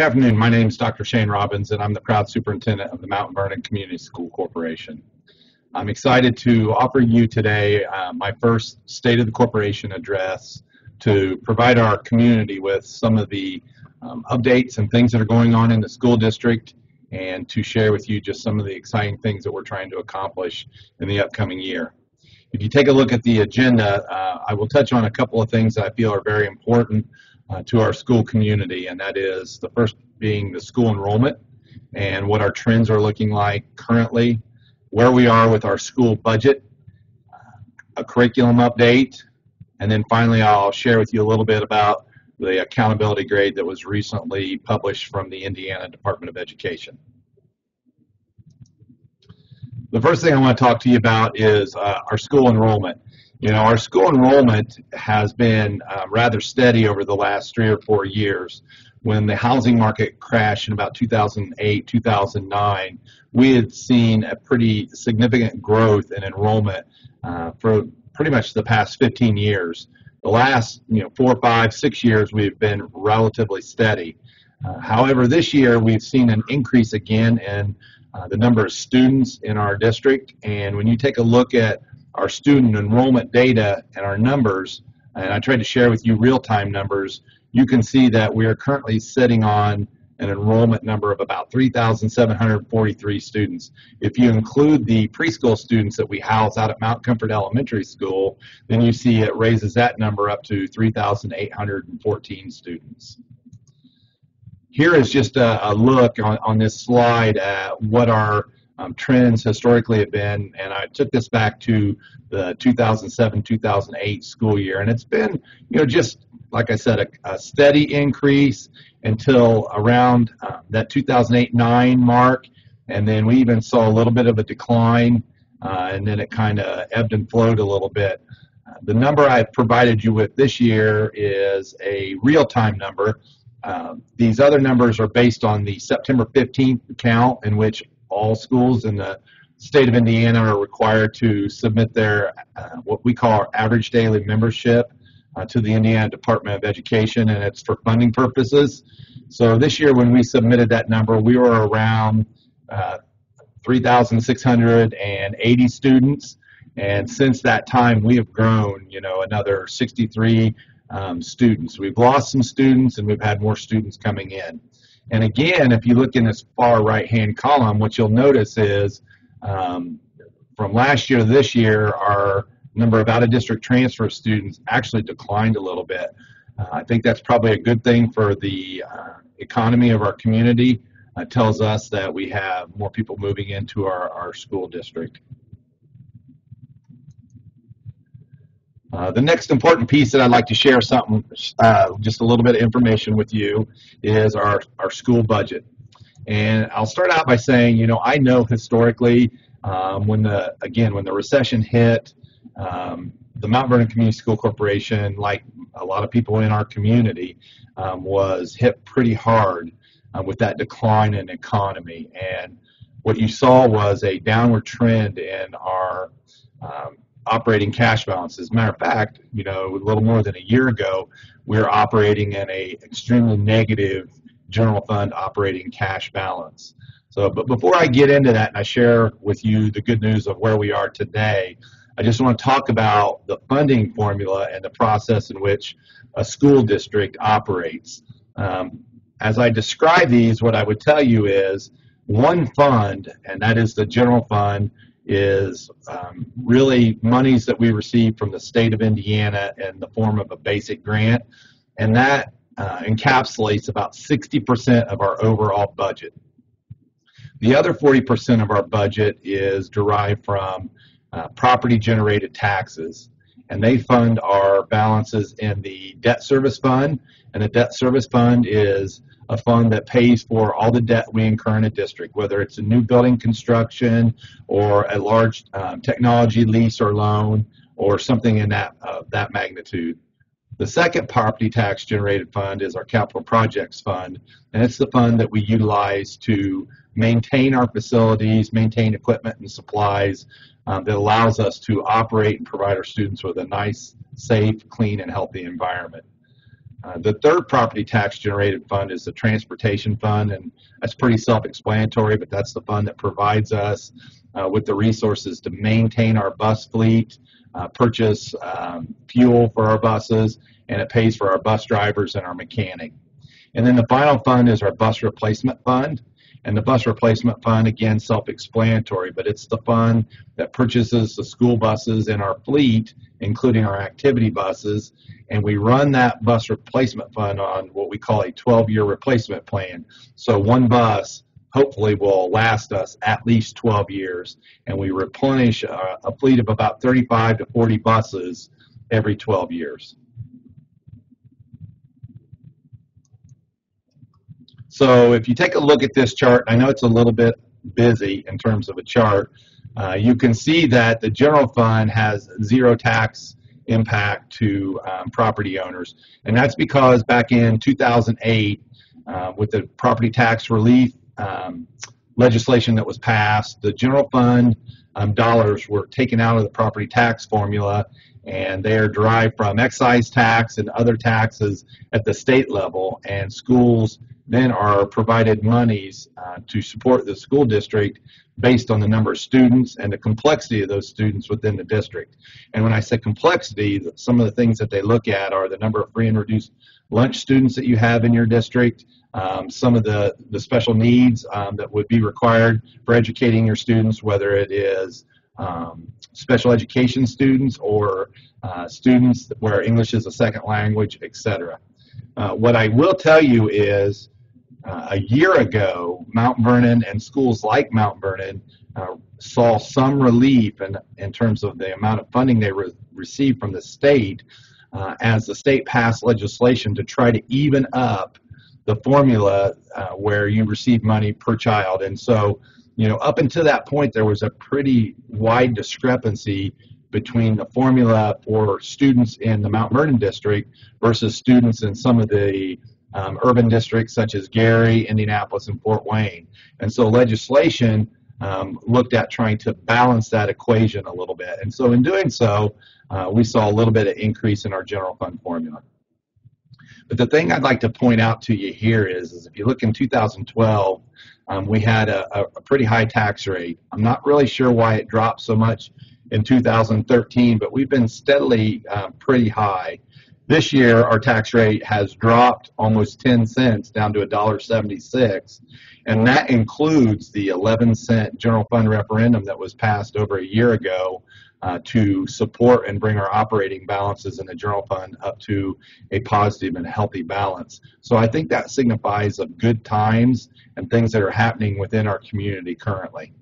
afternoon. My name is Dr. Shane Robbins, and I'm the proud superintendent of the Mount Vernon Community School Corporation. I'm excited to offer you today my first State of the Corporation address to provide our community with some of the updates and things that are going on in the school district, and to share with you just some of the exciting things that we're trying to accomplish in the upcoming year. If you take a look at the agenda, I will touch on a couple of things that I feel are very important to our school community, and that is the first being the school enrollment and what our trends are looking like currently, where we are with our school budget, a curriculum update, and then finally I'll share with you a little bit about the accountability grade that was recently published from the Indiana Department of Education. The first thing I want to talk to you about is our school enrollment. You know, our school enrollment has been rather steady over the last 3 or 4 years. When the housing market crashed in about 2008, 2009, we had seen a pretty significant growth in enrollment for pretty much the past 15 years. The last 4, 5, 6 years we've been relatively steady. However, this year we've seen an increase again in the number of students in our district, and when you take a look at our student enrollment data and our numbers, and I tried to share with you real-time numbers, you can see that we are currently sitting on an enrollment number of about 3,743 students. If you include the preschool students that we house out at Mount Comfort Elementary School, then you see it raises that number up to 3,814 students. Here is just a look on this slide at what our trends historically have been, and I took this back to the 2007-2008 school year, and it's been, just like I said, a steady increase until around that 2008-9 mark, and then we even saw a little bit of a decline, and then it kind of ebbed and flowed a little bit. The number I've provided you with this year is a real-time number. These other numbers are based on the September 15th count, in which all schools in the state of Indiana are required to submit their what we call our average daily membership to the Indiana Department of Education, and it's for funding purposes. So this year when we submitted that number, we were around 3,680 students, and since that time we have grown another 63 students. We've lost some students and we've had more students coming in. And again, if you look in this far right-hand column, what you'll notice is from last year to this year, our number of out-of-district transfer students actually declined a little bit. I think that's probably a good thing for the economy of our community. It tells us that we have more people moving into our school district. The next important piece that I'd like to share just a little bit of information with you is our school budget. And I'll start out by saying, I know historically when the recession hit, the Mount Vernon Community School Corporation, like a lot of people in our community, was hit pretty hard with that decline in economy. And what you saw was a downward trend in our operating cash balances. As a matter of fact, a little more than a year ago, we were operating in a extremely negative general fund operating cash balance. So, but before I get into that and I share with you the good news of where we are today, I just want to talk about the funding formula and the process in which a school district operates. As I describe these, what I would tell you is one fund, and that is the general fund, is really monies that we receive from the state of Indiana in the form of a basic grant, and that encapsulates about 60% of our overall budget. The other 40% of our budget is derived from property-generated taxes, and they fund our balances in the debt service fund, and the debt service fund is a fund that pays for all the debt we incur in a district, whether it's a new building construction or a large technology lease or loan or something in that magnitude. The second property tax generated fund is our capital projects fund, and it's the fund that we utilize to maintain our facilities, maintain equipment and supplies that allows us to operate and provide our students with a nice, safe, clean, and healthy environment. The third property tax generated fund is the transportation fund, and that's pretty self-explanatory, but that's the fund that provides us with the resources to maintain our bus fleet, purchase fuel for our buses, and it pays for our bus drivers and our mechanic. And then the final fund is our bus replacement fund. And the bus replacement fund, again, self-explanatory, but it's the fund that purchases the school buses in our fleet, including our activity buses, and we run that bus replacement fund on what we call a 12-year replacement plan. So one bus hopefully will last us at least 12 years, and we replenish a fleet of about 35 to 40 buses every 12 years. So if you take a look at this chart, I know it's a little bit busy in terms of a chart, you can see that the general fund has zero tax impact to property owners. And that's because back in 2008, with the property tax relief legislation that was passed, the general fund dollars were taken out of the property tax formula, and they are derived from excise tax and other taxes at the state level, and schools then are provided monies to support the school district based on the number of students and the complexity of those students within the district. And when I say complexity, some of the things that they look at are the number of free and reduced lunch students that you have in your district, some of the special needs that would be required for educating your students, whether it is special education students or students where English is a second language, etc. What I will tell you is a year ago, Mount Vernon and schools like Mount Vernon saw some relief in terms of the amount of funding they received from the state as the state passed legislation to try to even up the formula where you receive money per child. And so, you know, up until that point, there was a pretty wide discrepancy between the formula for students in the Mount Vernon district versus students in some of the urban districts such as Gary, Indianapolis, and Fort Wayne. And so legislation looked at trying to balance that equation a little bit. And so in doing so, we saw a little bit of increase in our general fund formula. But the thing I'd like to point out to you here is if you look in 2012, we had a pretty high tax rate. I'm not really sure why it dropped so much in 2013, but we've been steadily pretty high. This year, our tax rate has dropped almost 10 cents down to $1.76, and that includes the 11-cent general fund referendum that was passed over a year ago to support and bring our operating balances in the general fund up to a positive and healthy balance. So I think that signifies of good times and things that are happening within our community currently.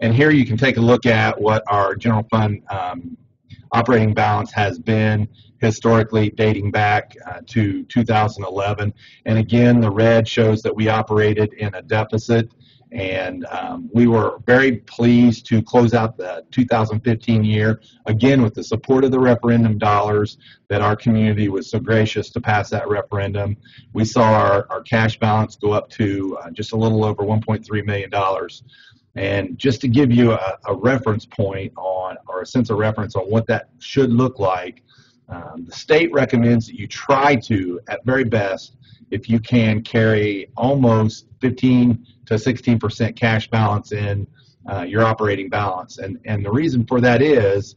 And here you can take a look at what our general fund operating balance has been historically dating back to 2011. And again, the red shows that we operated in a deficit. And we were very pleased to close out the 2015 year, again, with the support of the referendum dollars that our community was so gracious to pass that referendum. We saw our cash balance go up to just a little over $1.3 million. And just to give you a reference point on, or a sense of reference on what that should look like, the state recommends that you try to, at very best, if you can, carry almost 15 to 16% cash balance in your operating balance. And the reason for that is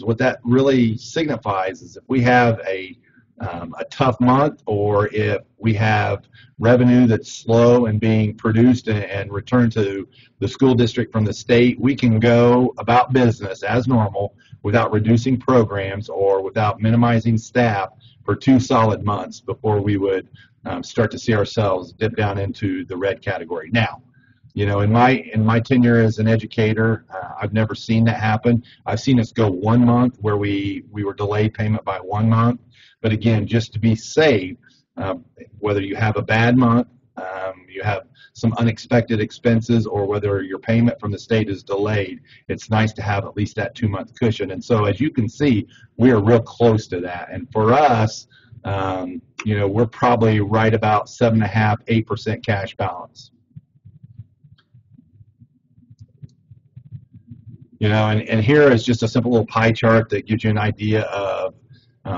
what that really signifies is if we have a tough month, or if we have revenue that's slow and being produced and returned to the school district from the state, we can go about business as normal without reducing programs or without minimizing staff for 2 solid months before we would start to see ourselves dip down into the red category. Now, you know, in my tenure as an educator, I've never seen that happen. I've seen us go 1 month where we were delayed payment by 1 month. But again, just to be safe, whether you have a bad month, you have some unexpected expenses, or whether your payment from the state is delayed, it's nice to have at least that 2-month cushion. And so as you can see, we are real close to that. And for us, you know, we're probably right about 7.5%, 8% cash balance. And here is just a simple little pie chart that gives you an idea of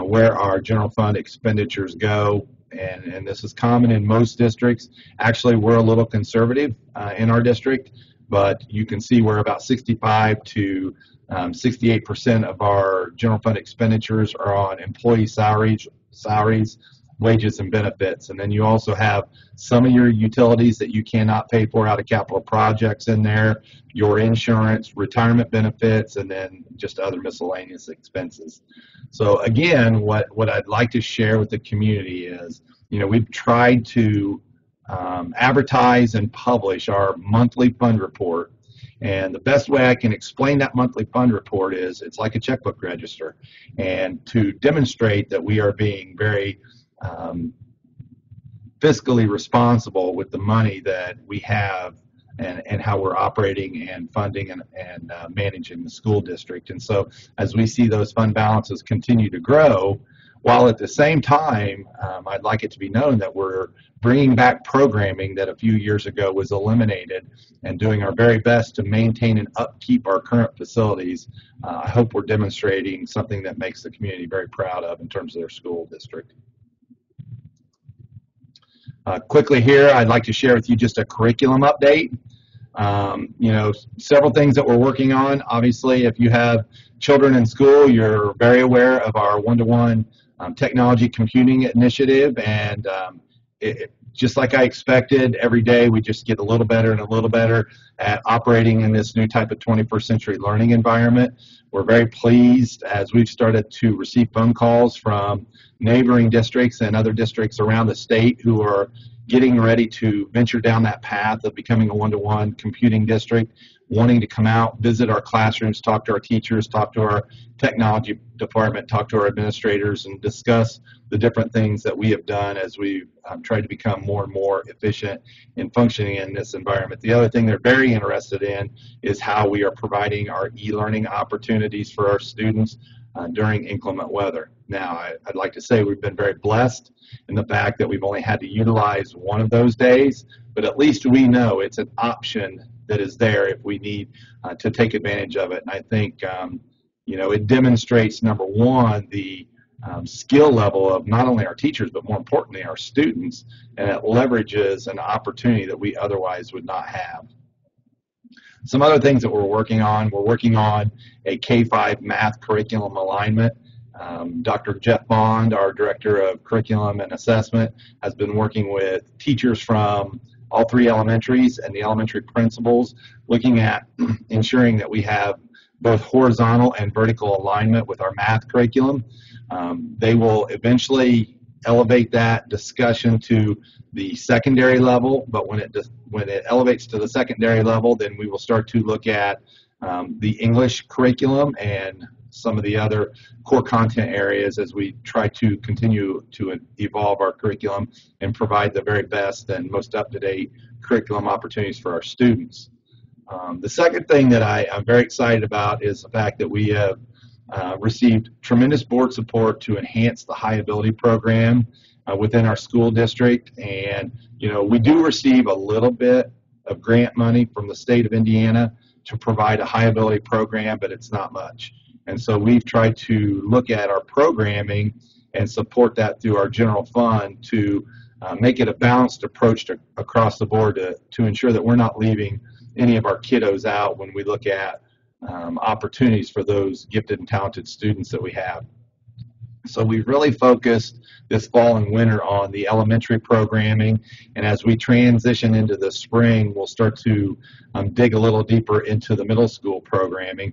where our general fund expenditures go. And this is common in most districts. Actually, we're a little conservative in our district, but you can see we're about 65 to 68% of our general fund expenditures are on employee salaries, wages, and benefits. And then you also have some of your utilities that you cannot pay for out of capital projects in there, your insurance, retirement benefits, and then just other miscellaneous expenses. So again, what I'd like to share with the community is, we've tried to advertise and publish our monthly fund report. And the best way I can explain that monthly fund report is it's like a checkbook register. And to demonstrate that we are being very fiscally responsible with the money that we have and how we're operating and funding and managing the school district. And so as we see those fund balances continue to grow, while at the same time, I'd like it to be known that we're bringing back programming that a few years ago was eliminated and doing our very best to maintain and upkeep our current facilities. I hope we're demonstrating something that makes the community very proud of in terms of their school district. Quickly here, I'd like to share with you just a curriculum update. Several things that we're working on. Obviously, if you have children in school, you're very aware of our one-to-one technology computing initiative, and just like I expected, every day we just get a little better and a little better at operating in this new type of 21st century learning environment. We're very pleased as we've started to receive phone calls from neighboring districts and other districts around the state who are getting ready to venture down that path of becoming a one-to-one computing district, wanting to come out, visit our classrooms, talk to our teachers, talk to our technology department, talk to our administrators, and discuss the different things that we have done as we've tried to become more and more efficient in functioning in this environment. The other thing they're very interested in is how we are providing our e-learning opportunities for our students during inclement weather. Now, I'd like to say we've been very blessed in the fact that we've only had to utilize one of those days, but at least we know it's an option that is there if we need to take advantage of it. And I think, it demonstrates, number one, the skill level of not only our teachers, but more importantly, our students, and it leverages an opportunity that we otherwise would not have. Some other things that we're working on a K-5 math curriculum alignment. Dr. Jeff Bond, our Director of Curriculum and Assessment, has been working with teachers from all three elementaries and the elementary principals, looking at ensuring that we have both horizontal and vertical alignment with our math curriculum. They will eventually elevate that discussion to the secondary level, but when it elevates to the secondary level, then we will start to look at the English curriculum and some of the other core content areas as we try to continue to evolve our curriculum and provide the very best and most up-to-date curriculum opportunities for our students. The second thing that I'm very excited about is the fact that we have received tremendous board support to enhance the high ability program within our school district. And, we do receive a little bit of grant money from the state of Indiana to provide a high ability program, but it's not much. And so we've tried to look at our programming and support that through our general fund to make it a balanced approach across the board to ensure that we're not leaving any of our kiddos out when we look at opportunities for those gifted and talented students that we have. So we've really focused this fall and winter on the elementary programming, and as we transition into the spring, we'll start to dig a little deeper into the middle school programming.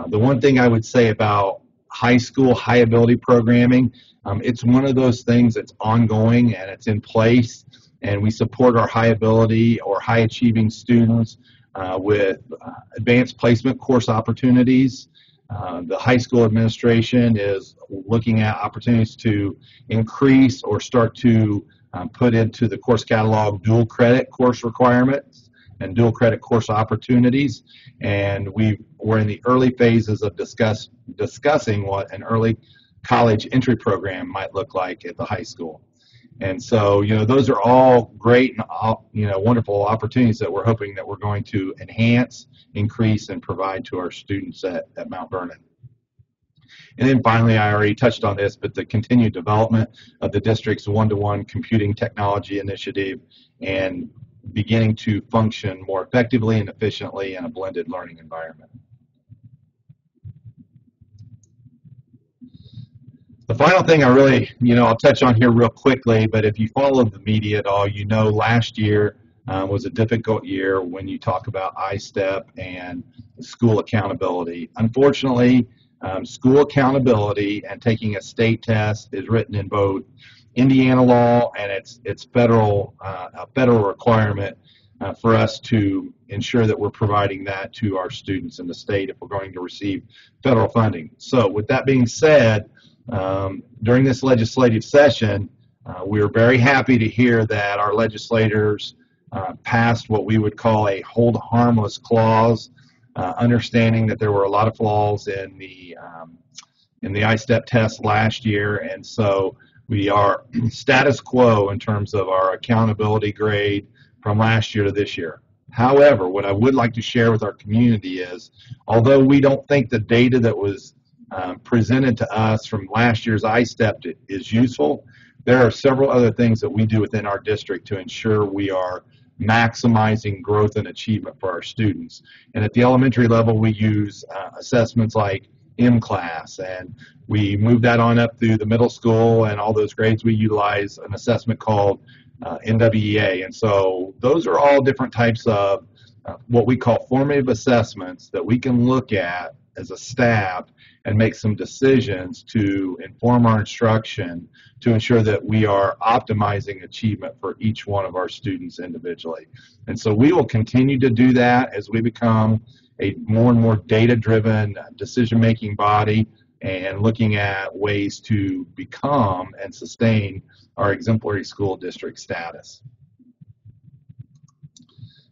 The one thing I would say about high school high ability programming, it's one of those things that's ongoing and it's in place, and we support our high ability or high achieving students with advanced placement course opportunities. The high school administration is looking at opportunities to increase or start to put into the course catalog dual credit course requirements and dual credit course opportunities. And we're in the early phases of discussing what an early college entry program might look like at the high school. And so, those are all great and, wonderful opportunities that we're hoping that we're going to enhance, increase, and provide to our students at Mount Vernon. And then finally, I already touched on this, but the continued development of the district's one-to-one computing technology initiative and beginning to function more effectively and efficiently in a blended learning environment. The final thing I really, I'll touch on here real quickly, but if you followed the media at all, last year was a difficult year when you talk about ISTEP and school accountability. Unfortunately, school accountability and taking a state test is written in both Indiana law, and it's federal a federal requirement for us to ensure that we're providing that to our students in the state if we're going to receive federal funding. So with that being said, during this legislative session, we were very happy to hear that our legislators passed what we would call a hold harmless clause, understanding that there were a lot of flaws in the ISTEP test last year, and so we are status quo in terms of our accountability grade from last year to this year. However, what I would like to share with our community is, although we don't think the data that was presented to us from last year's ISTEP is useful, there are several other things that we do within our district to ensure we are maximizing growth and achievement for our students. And at the elementary level, we use assessments like M-Class, and we move that on up through the middle school, and all those grades we utilize an assessment called NWEA. And so those are all different types of what we call formative assessments that we can look at as a staff and make some decisions to inform our instruction to ensure that we are optimizing achievement for each one of our students individually. And so we will continue to do that as we become a more and more data-driven decision-making body and looking at ways to become and sustain our exemplary school district status.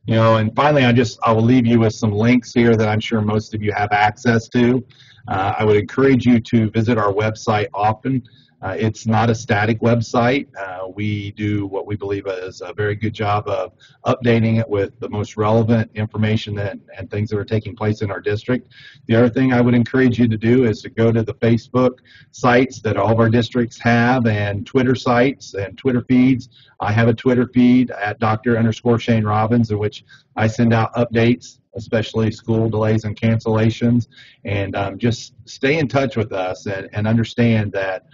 And finally, I will leave you with some links here that I'm sure most of you have access to. I would encourage you to visit our website often. It's not a static website. We do what we believe is a very good job of updating it with the most relevant information and things that are taking place in our district. The other thing I would encourage you to do is to go to the Facebook sites that all of our districts have, and Twitter sites and Twitter feeds. I have a Twitter feed at Dr._Shane Robbins, in which I send out updates, especially school delays and cancellations, and just stay in touch with us and understand that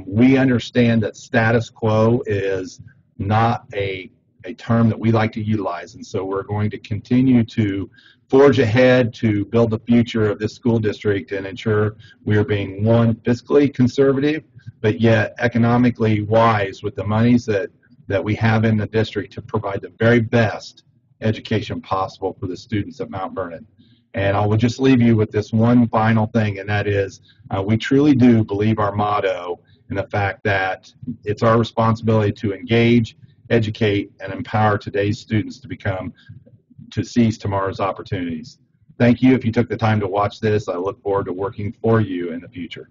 we understand that status quo is not a term that we like to utilize, and so we're going to continue to forge ahead to build the future of this school district and ensure we are being, one, fiscally conservative, but yet economically wise with the monies that we have in the district to provide the very best education possible for the students at Mount Vernon. And I will just leave you with this one final thing, and that is we truly do believe our motto in the fact that it's our responsibility to engage, educate, and empower today's students to seize tomorrow's opportunities. Thank you. If you took the time to watch this, I look forward to working for you in the future.